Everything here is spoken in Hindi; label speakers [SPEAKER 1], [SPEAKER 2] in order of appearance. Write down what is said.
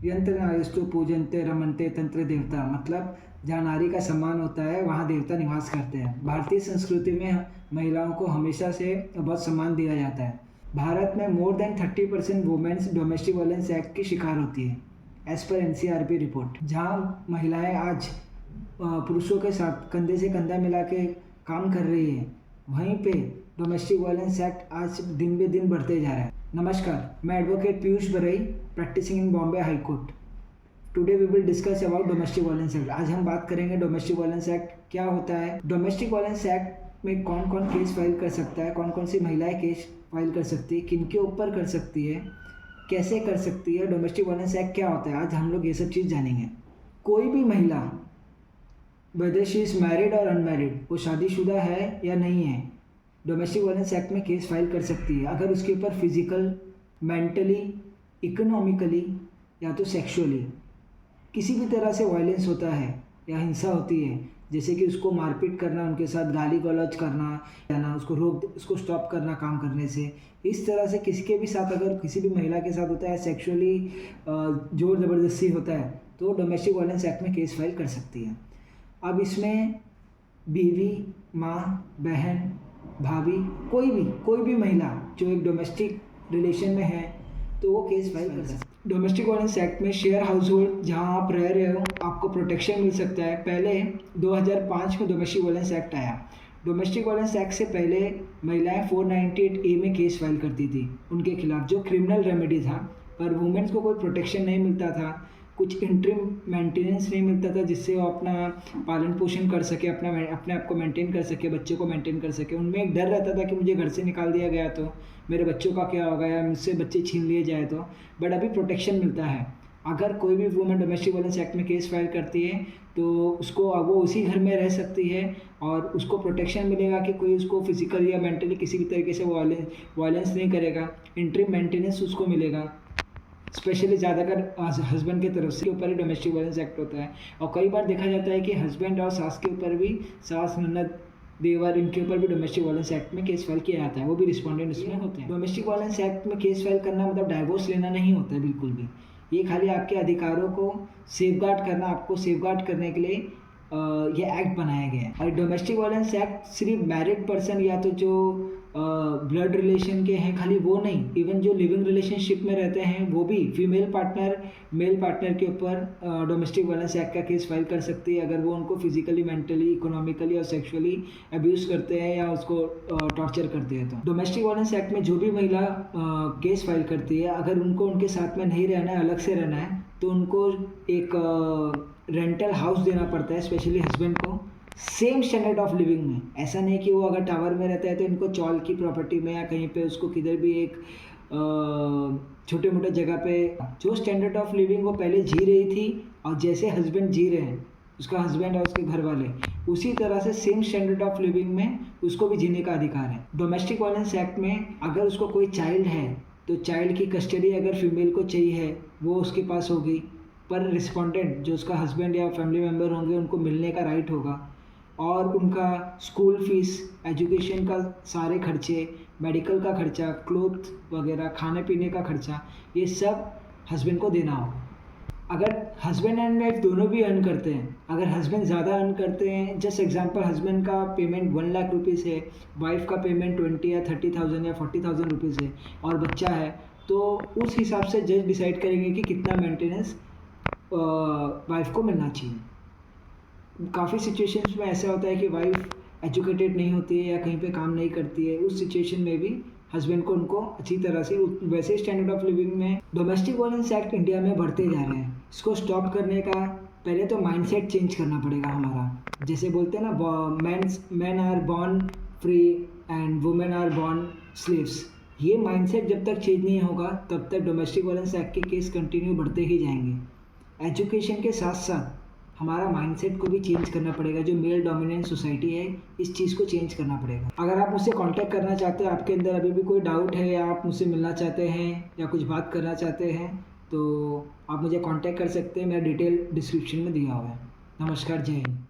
[SPEAKER 1] यंत्र नारीस्तु पूजन्ते रमन्ते तंत्र देवता, मतलब जहाँ नारी का सम्मान होता है वहाँ देवता निवास करते हैं। भारतीय संस्कृति में महिलाओं को हमेशा से बहुत सम्मान दिया जाता है। भारत में more than 30% womens domestic violence act की शिकार होती है एज पर NCRP रिपोर्ट। जहाँ महिलाएं आज पुरुषों के साथ कंधे से कंधा मिला के काम कर रही है, वहीं पे डोमेस्टिक वायलेंस एक्ट आज दिन बे दिन बढ़ते जा रहा है। नमस्कार, मैं advocate Piyush Barai, practising in Bombay high court. Today we will discuss about domestic violence act. आज हम बात करेंगे डोमेस्टिक वायलेंस एक्ट क्या होता है, डोमेस्टिक वायलेंस एक्ट में कौन कौन केस फाइल कर सकता है, कौन कौन सी महिलाएं केस फाइल कर सकती है, किन के ऊपर कर सकती है, कैसे कर सकती है, डोमेस्टिक वायलेंस एक्ट क्या होता है। आज हम लोग ये सब चीज़ जानेंगे। कोई भी महिला वेदर शी इज़ मैरिड और अनमैरिड, वो शादीशुदा है या नहीं है, डोमेस्टिक वायलेंस एक्ट में केस फाइल कर सकती है अगर उसके ऊपर फिजिकल, मेंटली, इकोनॉमिकली या तो सेक्सुअली किसी भी तरह से वायलेंस होता है या हिंसा होती है, जैसे कि उसको मारपीट करना, उनके साथ गाली गलौज करना, उसको स्टॉप करना काम करने से, इस तरह से किसी के भी साथ अगर किसी भी महिला के साथ होता है, सेक्सुअली जोर ज़बरदस्ती होता है, तो डोमेस्टिक वायलेंस एक्ट में केस फाइल कर सकती है। अब इसमें बीवी, माँ, बहन, भाभी, कोई भी महिला जो एक डोमेस्टिक रिलेशन में है तो वो केस फाइल कर सकती है। डोमेस्टिक वायलेंस एक्ट में शेयर हाउस होल्ड जहाँ आप रह रहे हो आपको प्रोटेक्शन मिल सकता है। पहले 2005 में डोमेस्टिक वायलेंस एक्ट आया। डोमेस्टिक वायलेंस एक्ट से पहले महिलाएं 498A में केस फाइल करती थी उनके खिलाफ, जो क्रिमिनल रेमेडी था, पर वुमेन्स को कोई प्रोटेक्शन नहीं मिलता था, कुछ इंटरिम मेंटेनेंस नहीं मिलता था जिससे वो अपना पालन पोषण कर सके, अपने आप को मेंटेन कर सके, बच्चे को मेंटेन कर सके। उनमें एक डर रहता था कि मुझे घर से निकाल दिया गया तो मेरे बच्चों का क्या होगा, या मुझसे बच्चे छीन लिए जाए तो। बट अभी प्रोटेक्शन मिलता है। अगर कोई भी वुमेन डोमेस्टिक वायलेंस एक्ट में केस फाइल करती है तो वो उसी घर में रह सकती है और उसको प्रोटेक्शन मिलेगा कि कोई उसको फिजिकली या मेंटली किसी भी तरीके से वायलेंस नहीं करेगा। इंटरिम मेंटेनेंस उसको मिलेगा, स्पेशली ज़्यादातर हस्बैंड की तरफ से ऊपर ही डोमेस्टिक वायलेंस एक्ट होता है। और कई बार देखा जाता है कि हस्बैंड और सास के ऊपर भी, सास, ननद, देवर, इनके ऊपर भी डोमेस्टिक वायलेंस एक्ट में केस फाइल किया जाता है, वो भी रिस्पोंडेंट इसमें होते हैं। डोमेस्टिक वायलेंस एक्ट में केस फाइल करना मतलब डाइवोर्स लेना नहीं होता है बिल्कुल भी। ये खाली आपके अधिकारों को सेफगार्ड करना, आपको सेफगार्ड करने के लिए ये एक्ट बनाया गया है। और डोमेस्टिक वायलेंस एक्ट सिर्फ मैरिड पर्सन या तो जो ब्लड रिलेशन के हैं खाली वो नहीं, इवन जो लिविंग रिलेशनशिप में रहते हैं वो भी फीमेल पार्टनर मेल पार्टनर के ऊपर डोमेस्टिक वायलेंस एक्ट का केस फाइल कर सकती है अगर वो उनको फिजिकली, मेंटली, इकोनॉमिकली और सेक्सुअली अब्यूज करते हैं या उसको टॉर्चर करते हैं। तो डोमेस्टिक वायलेंस एक्ट में जो भी महिला केस फाइल करती है, अगर उनको उनके साथ में नहीं रहना है, अलग से रहना है, तो उनको एक रेंटल हाउस देना पड़ता है, स्पेशली हस्बैंड को, सेम स्टैंडर्ड ऑफ लिविंग में। ऐसा नहीं कि वो अगर टावर में रहता है तो इनको चौल की प्रॉपर्टी में या कहीं पे उसको किधर भी एक छोटे मोटे जगह पे, जो स्टैंडर्ड ऑफ लिविंग वो पहले जी रही थी और जैसे हस्बैंड जी रहे हैं, उसका हस्बैंड और उसके घर वाले, उसी तरह से सेम स्टैंडर्ड ऑफ लिविंग में उसको भी जीने का अधिकार है। डोमेस्टिक वायलेंस एक्ट में अगर उसको कोई चाइल्ड है तो चाइल्ड की कस्टडी अगर फीमेल को चाहिए है वो उसके पास होगी, पर रिस्पोंडेंट जो उसका हस्बैंड या फैमिली मेम्बर होंगे उनको मिलने का राइट होगा। और उनका स्कूल फीस, एजुकेशन का सारे खर्चे, मेडिकल का खर्चा, क्लोथ वगैरह, खाने पीने का खर्चा, ये सब हस्बैंड को देना होगा। अगर हस्बैंड एंड वाइफ दोनों भी अर्न करते हैं, अगर हस्बैंड ज़्यादा अर्न करते हैं, जस्ट एग्जांपल हस्बैंड का पेमेंट 1 लाख रुपीज़ है, वाइफ का पेमेंट 20 या 30,000 या 40,000 रुपीज़ है और बच्चा है, तो उस हिसाब से जज डिसाइड करेंगे कि कितना मेंटेनेंस वाइफ को मिलना चाहिए। काफ़ी सिचुएशंस में ऐसा होता है कि वाइफ एजुकेटेड नहीं होती है या कहीं पे काम नहीं करती है, उस सिचुएशन में भी हस्बैंड को उनको अच्छी तरह से वैसे स्टैंडर्ड ऑफ लिविंग में। डोमेस्टिक वायलेंस एक्ट इंडिया में बढ़ते जा रहे हैं। इसको स्टॉप करने का पहले तो माइंडसेट चेंज करना पड़ेगा हमारा। जैसे बोलते हैं ना, man are born free and women are born slaves. ये माइंडसेट जब तक चेंज नहीं होगा तब तक डोमेस्टिक वायलेंस एक्ट के केस कंटिन्यू बढ़ते ही जाएंगे। एजुकेशन के साथ साथ हमारा माइंडसेट को भी चेंज करना पड़ेगा। जो मेल डोमिनेंट सोसाइटी है, इस चीज़ को चेंज करना पड़ेगा। अगर आप मुझसे कांटेक्ट करना चाहते हैं, आपके अंदर अभी भी कोई डाउट है या आप मुझसे मिलना चाहते हैं या कुछ बात करना चाहते हैं, तो आप मुझे कांटेक्ट कर सकते हैं। मेरा डिटेल डिस्क्रिप्शन में दिया हुआ है। नमस्कार, जय हिंद।